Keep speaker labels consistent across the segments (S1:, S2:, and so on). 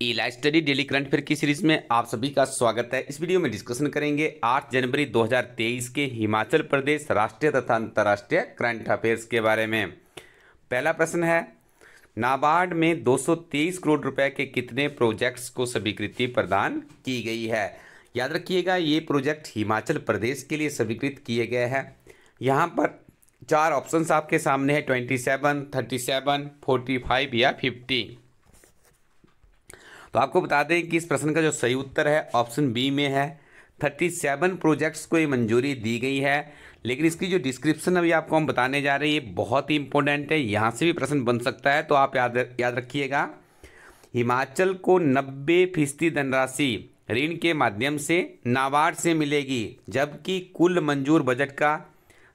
S1: ई live study daily current affair की series में आप सभी का स्वागत है। इस वीडियो में डिस्कशन करेंगे 8 जनवरी 2023 के हिमाचल प्रदेश राष्ट्रीय तथा अंतर्राष्ट्रीय करंट अफेयर्स के बारे में। पहला प्रश्न है, नाबार्ड में 223 करोड़ रुपए के कितने प्रोजेक्ट्स को स्वीकृति प्रदान की गई है। याद रखिएगा, ये प्रोजेक्ट हिमाचल प्रदेश के लिए स्वीकृत किए गए हैं। यहाँ पर 4 ऑप्शंस आपके सामने है, 27, 37, 45 या 50। तो आपको बता दें कि इस प्रश्न का जो सही उत्तर है ऑप्शन बी में है। 37 प्रोजेक्ट्स को ये मंजूरी दी गई है, लेकिन इसकी जो डिस्क्रिप्शन अभी आपको हम बताने जा रहे हैं ये बहुत ही इंपॉर्टेंट है, यहाँ से भी प्रश्न बन सकता है। तो आप याद रखिएगा, हिमाचल को 90% धनराशि ऋण के माध्यम से नाबार्ड से मिलेगी, जबकि कुल मंजूर बजट का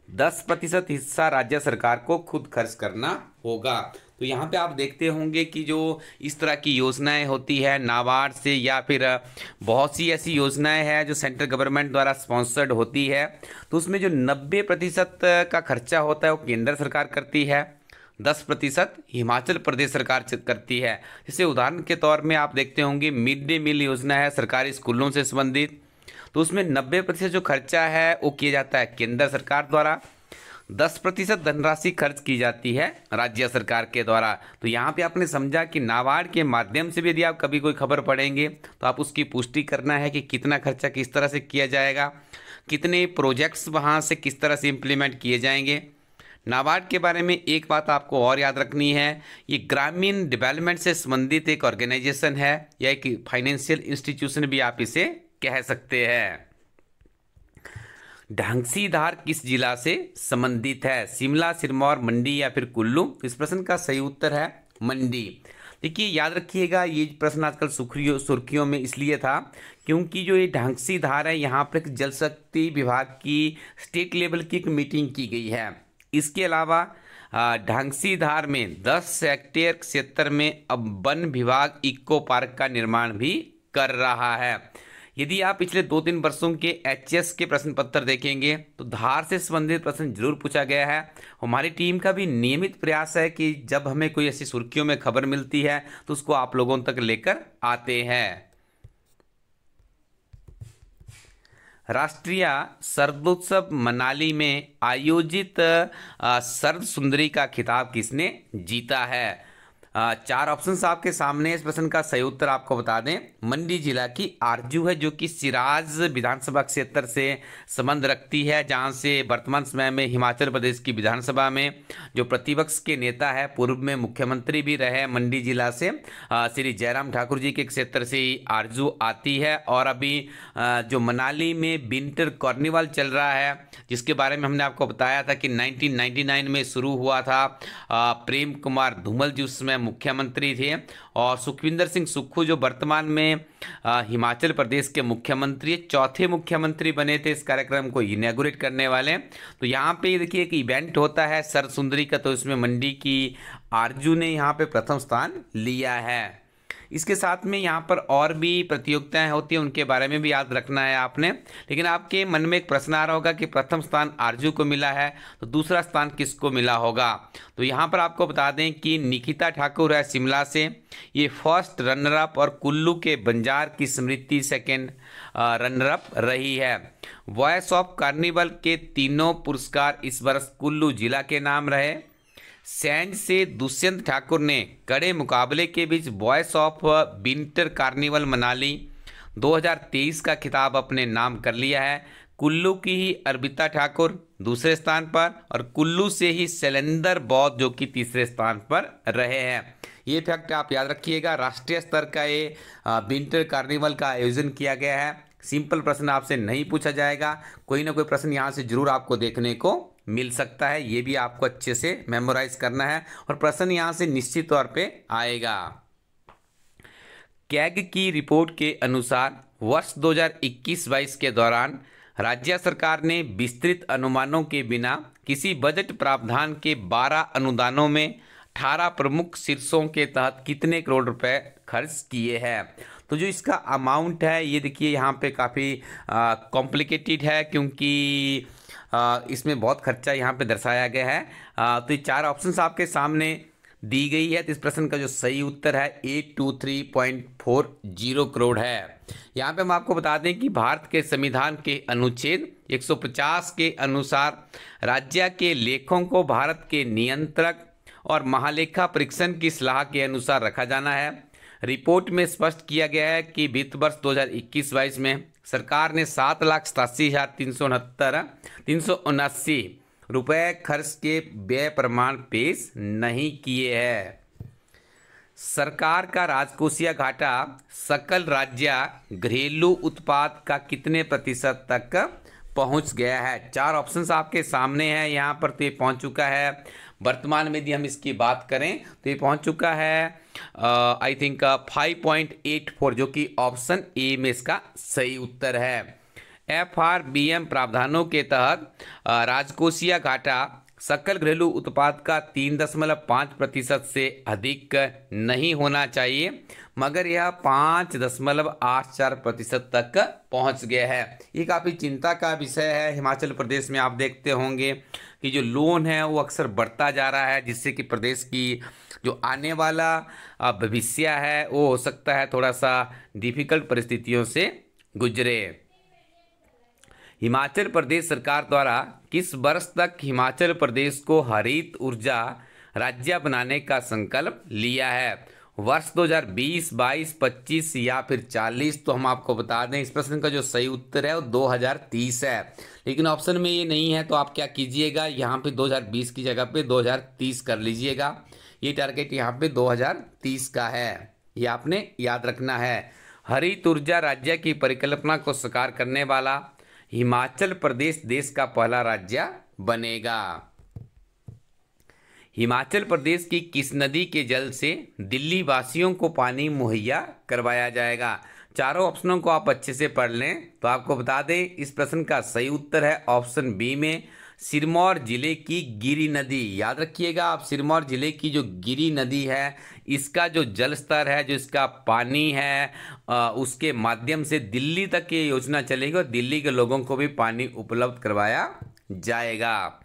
S1: 10% हिस्सा राज्य सरकार को खुद खर्च करना होगा। तो यहाँ पे आप देखते होंगे कि जो इस तरह की योजनाएं होती है नाबार्ड से, या फिर बहुत सी ऐसी योजनाएं हैं जो सेंट्रल गवर्नमेंट द्वारा स्पॉन्सर्ड होती है, तो उसमें जो 90% का खर्चा होता है वो केंद्र सरकार करती है, 10% हिमाचल प्रदेश सरकार करती है। जैसे उदाहरण के तौर में आप देखते होंगे मिड डे मील योजना है सरकारी स्कूलों से संबंधित, तो उसमें 90% जो खर्चा है वो किया जाता है केंद्र सरकार द्वारा, 10% धनराशि खर्च की जाती है राज्य सरकार के द्वारा। तो यहाँ पे आपने समझा कि नाबार्ड के माध्यम से भी यदि आप कभी कोई खबर पढ़ेंगे तो आप उसकी पुष्टि करना है कि कितना खर्चा किस तरह से किया जाएगा, कितने प्रोजेक्ट्स वहाँ से किस तरह से इम्प्लीमेंट किए जाएंगे। नाबार्ड के बारे में एक बात आपको और याद रखनी है, ये ग्रामीण डेवलपमेंट से संबंधित एक ऑर्गेनाइजेशन है या एक फाइनेंशियल इंस्टीट्यूशन भी आप इसे कह सकते हैं। ढांगसीधार किस जिला से संबंधित है, शिमला, सिरमौर, मंडी या फिर कुल्लू। इस प्रश्न का सही उत्तर है मंडी। देखिए याद रखिएगा, ये प्रश्न आजकल सुर्खियों में इसलिए था क्योंकि जो ये ढांगसीधार है यहाँ पर जल शक्ति विभाग की स्टेट लेवल की एक मीटिंग की गई है। इसके अलावा ढांगसीधार में 10 हेक्टेयर क्षेत्र में अब वन विभाग इको पार्क का निर्माण भी कर रहा है। यदि आप पिछले 2-3 वर्षों के एचएस के प्रश्न पत्र देखेंगे तो धार से संबंधित प्रश्न जरूर पूछा गया है। हमारी टीम का भी नियमित प्रयास है कि जब हमें कोई ऐसी सुर्खियों में खबर मिलती है तो उसको आप लोगों तक लेकर आते हैं। राष्ट्रीय शरदोत्सव मनाली में आयोजित शरद सुंदरी का खिताब किसने जीता है। 4 ऑप्शंस आपके सामने। इस प्रश्न का सही उत्तर आपको बता दें, मंडी जिला की आरजू है, जो कि सिराज विधानसभा क्षेत्र से संबंध रखती है, जहां से वर्तमान समय में हिमाचल प्रदेश की विधानसभा में जो प्रतिपक्ष के नेता है, पूर्व में मुख्यमंत्री भी रहे मंडी जिला से, श्री जयराम ठाकुर जी के क्षेत्र से आरजू आती है। और अभी जो मनाली में विंटर कार्निवल चल रहा है, जिसके बारे में हमने आपको बताया था कि 1999 में शुरू हुआ था। प्रेम कुमार धूमल जी उसमें मुख्यमंत्री थे, और सुखविंदर सिंह सुक्खू जो वर्तमान में हिमाचल प्रदेश के मुख्यमंत्री, चौथे मुख्यमंत्री बने थे इस कार्यक्रम को इनॉग्रेट करने वाले। तो यहाँ पे देखिए एक इवेंट होता है शरद सुंदरी का, तो इसमें मंडी की आरजू ने यहाँ पे प्रथम स्थान लिया है। इसके साथ में यहाँ पर और भी प्रतियोगिताएं होती हैं, उनके बारे में भी याद रखना है आपने। लेकिन आपके मन में एक प्रश्न आ रहा होगा कि प्रथम स्थान आरजू को मिला है तो दूसरा स्थान किसको मिला होगा। तो यहाँ पर आपको बता दें कि निकिता ठाकुर है शिमला से, ये फर्स्ट रनर अप, और कुल्लू के बंजार की स्मृति सेकेंड रनर अप रही है। वॉइस ऑफ कार्निवल के तीनों पुरस्कार इस वर्ष कुल्लू जिला के नाम रहे। सैंड से दुष्यंत ठाकुर ने कड़े मुकाबले के बीच voice of winter carnival Manali 2023 का खिताब अपने नाम कर लिया है। कुल्लू की ही अर्पिता ठाकुर दूसरे स्थान पर, और कुल्लू से ही शैलेंद्र बौद्ध जो कि तीसरे स्थान पर रहे हैं। ये फैक्ट आप याद रखिएगा। राष्ट्रीय स्तर का ये विंटर कार्निवल का आयोजन किया गया है। सिंपल प्रश्न आपसे नहीं पूछा जाएगा, कोई ना कोई प्रश्न यहाँ से जरूर आपको देखने को मिल सकता है। ये भी आपको अच्छे से मेमोराइज करना है, और प्रश्न यहाँ से निश्चित तौर पे आएगा। कैग की रिपोर्ट के अनुसार वर्ष 2021-22 के दौरान राज्य सरकार ने विस्तृत अनुमानों के बिना किसी बजट प्रावधान के 12 अनुदानों में 18 प्रमुख शीर्षों के तहत कितने करोड़ रुपए खर्च किए हैं। तो जो इसका अमाउंट है ये देखिए यहाँ पे काफ़ी कॉम्प्लिकेटेड है, क्योंकि इसमें बहुत खर्चा यहाँ पे दर्शाया गया है। तो ये 4 ऑप्शंस आपके सामने दी गई है। तो इस प्रश्न का जो सही उत्तर है 823.40 करोड़ है। यहाँ पे हम आपको बता दें कि भारत के संविधान के अनुच्छेद 150 के अनुसार राज्य के लेखों को भारत के नियंत्रक और महालेखा परीक्षण की सलाह के अनुसार रखा जाना है। रिपोर्ट में स्पष्ट किया गया है कि वित्त वर्ष 2021-22 में सरकार ने 7,87,379 रुपये खर्च के व्यय प्रमाण पेश नहीं किए हैं। सरकार का राजकोषीय घाटा सकल राज्य घरेलू उत्पाद का कितने प्रतिशत तक पहुंच गया है? 4 ऑप्शंस आपके सामने हैं यहाँ पर। तो ये पहुंच चुका है, वर्तमान में यदि हम इसकी बात करें तो ये पहुंच चुका है आई थिंक 5.84, जो कि ऑप्शन ए में इसका सही उत्तर है। FRBM प्रावधानों के तहत राजकोषीय घाटा सकल घरेलू उत्पाद का 3.5% से अधिक नहीं होना चाहिए, मगर यह 5.84% तक पहुंच गया है। ये काफ़ी चिंता का विषय है। हिमाचल प्रदेश में आप देखते होंगे कि जो लोन है वो अक्सर बढ़ता जा रहा है, जिससे कि प्रदेश की जो आने वाला भविष्य है वो हो सकता है थोड़ा सा डिफिकल्ट परिस्थितियों से गुजरे। हिमाचल प्रदेश सरकार द्वारा किस वर्ष तक हिमाचल प्रदेश को हरित ऊर्जा राज्य बनाने का संकल्प लिया है? वर्ष 2020, 22, 25 या फिर 40? तो हम आपको बता दें इस प्रश्न का जो सही उत्तर है वो 2030 है, लेकिन ऑप्शन में ये नहीं है। तो आप क्या कीजिएगा, यहाँ पे 2020 की जगह पे 2030 कर लीजिएगा। ये टारगेट यहाँ पे 2030 का है, ये आपने याद रखना है। हरित ऊर्जा राज्य की परिकल्पना को साकार करने वाला हिमाचल प्रदेश देश का पहला राज्य बनेगा। हिमाचल प्रदेश की किस नदी के जल से दिल्ली वासियों को पानी मुहैया करवाया जाएगा? चारों ऑप्शनों को आप अच्छे से पढ़ लें। तो आपको बता दें इस प्रश्न का सही उत्तर है ऑप्शन बी में सिरमौर जिले की गिरि नदी। याद रखिएगा आप, सिरमौर जिले की जो गिरि नदी है इसका जो जल स्तर है, जो इसका पानी है, उसके माध्यम से दिल्ली तक ये योजना चलेगी और दिल्ली के लोगों को भी पानी उपलब्ध करवाया जाएगा।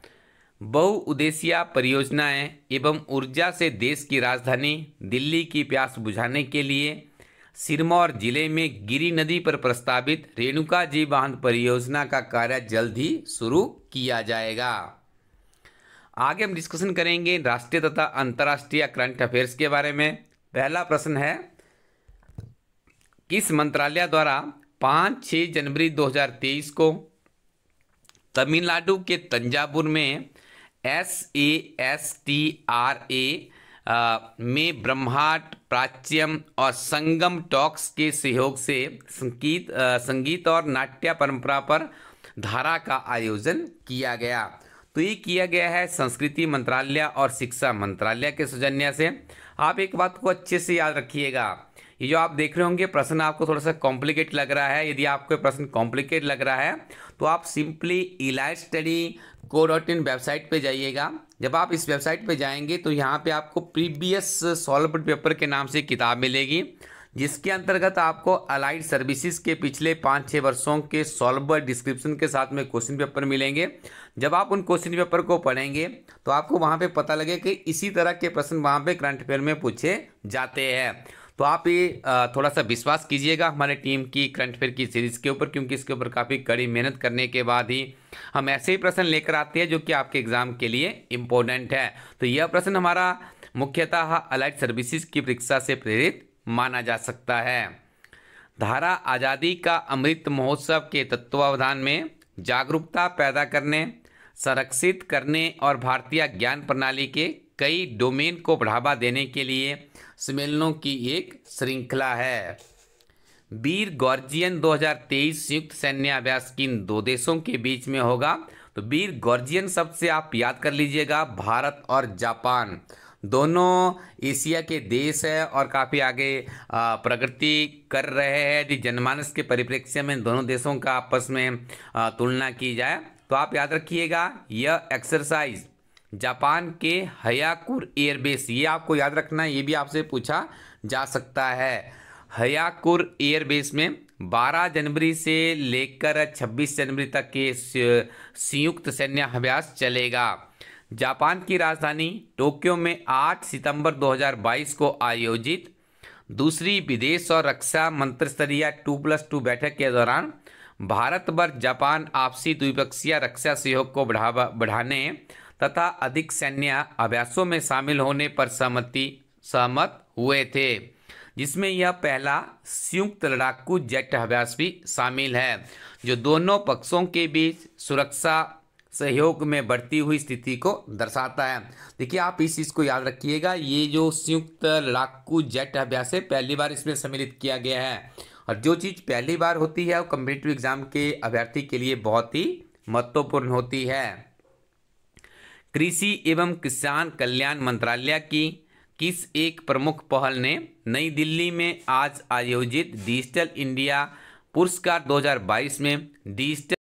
S1: बहुउद्देशीय परियोजनाएं एवं ऊर्जा से देश की राजधानी दिल्ली की प्यास बुझाने के लिए सिरमौर जिले में गिरि नदी पर प्रस्तावित रेणुका जी बांध परियोजना का कार्य जल्द ही शुरू किया जाएगा। आगे हम डिस्कशन करेंगे राष्ट्रीय तथा अंतर्राष्ट्रीय करंट अफेयर्स के बारे में। पहला प्रश्न है, किस मंत्रालय द्वारा 5-6 जनवरी 2023 को तमिलनाडु के तंजावुर में SASTRA में ब्रह्मांड प्राच्यम और संगम टॉक्स के सहयोग से संगीत और नाट्य परंपरा पर धारा का आयोजन किया गया? तो ये किया गया है संस्कृति मंत्रालय और शिक्षा मंत्रालय के सौजन्य से। आप एक बात को अच्छे से याद रखिएगा, ये जो आप देख रहे होंगे प्रश्न आपको थोड़ा सा कॉम्प्लिकेट लग रहा है। यदि आपको प्रश्न कॉम्प्लिकेट लग रहा है तो आप सिंपली elitestudy.co.in वेबसाइट पे जाइएगा। जब आप इस वेबसाइट पे जाएंगे तो यहाँ पे आपको प्रीवियस सॉल्व्ड पेपर के नाम से किताब मिलेगी, जिसके अंतर्गत आपको अलाइड सर्विसेज के पिछले 5-6 वर्षों के सॉल्वर डिस्क्रिप्शन के साथ में क्वेश्चन पेपर मिलेंगे। जब आप उन क्वेश्चन पेपर को पढ़ेंगे तो आपको वहाँ पे पता लगे कि इसी तरह के प्रश्न वहाँ पे करंट अफेयर में पूछे जाते हैं। तो आप ये थोड़ा सा विश्वास कीजिएगा हमारे टीम की करंट अफेयर की सीरीज़ के ऊपर, क्योंकि इसके ऊपर काफ़ी कड़ी मेहनत करने के बाद ही हम ऐसे ही प्रश्न लेकर आते हैं जो कि आपके एग्जाम के लिए इम्पोर्टेंट है। तो यह प्रश्न हमारा मुख्यतः अलाइड सर्विसेज की परीक्षा से प्रेरित माना जा सकता है। धारा आज़ादी का अमृत महोत्सव के तत्वावधान में जागरूकता पैदा करने, संरक्षित करने और भारतीय ज्ञान प्रणाली के कई डोमेन को बढ़ावा देने के लिए सम्मेलनों की एक श्रृंखला है। वीर गॉर्जियन 2023 संयुक्त सैन्य अभ्यास किन 2 देशों के बीच में होगा? तो वीर गॉर्जियन शब्द से आप याद कर लीजिएगा भारत और जापान दोनों एशिया के देश है और काफ़ी आगे प्रगति कर रहे हैं। यदि जनमानस के परिप्रेक्ष्य में दोनों देशों का आपस में तुलना की जाए तो आप याद रखिएगा यह एक्सरसाइज जापान के हयाकुर एयरबेस, ये आपको याद रखना है, ये भी आपसे पूछा जा सकता है। हयाकुर एयरबेस में 12 जनवरी से लेकर 26 जनवरी तक के संयुक्त सैन्य अभ्यास चलेगा। जापान की राजधानी टोक्यो में 8 सितंबर 2022 को आयोजित दूसरी विदेश और रक्षा मंत्रिस्तरीय 2+2 बैठक के दौरान भारत व जापान आपसी द्विपक्षीय रक्षा सहयोग को बढ़ाने तथा अधिक सैन्य अभ्यासों में शामिल होने पर सहमत हुए थे, जिसमें यह पहला संयुक्त लड़ाकू जेट अभ्यास भी शामिल है, जो दोनों पक्षों के बीच सुरक्षा सहयोग में बढ़ती हुई स्थिति को दर्शाता है। देखिए, आप इस चीज़ को याद रखिएगा, ये जो संयुक्त लड़ाकू जेट अभ्यास है पहली बार इसमें सम्मिलित किया गया है, और जो चीज़ पहली बार होती है वो कॉम्पिटिटिव एग्जाम के अभ्यर्थी के लिए बहुत ही महत्वपूर्ण होती है। कृषि एवं किसान कल्याण मंत्रालय की किस एक प्रमुख पहल ने नई दिल्ली में आज आयोजित डिजिटल इंडिया पुरस्कार 2022 में डिजिटल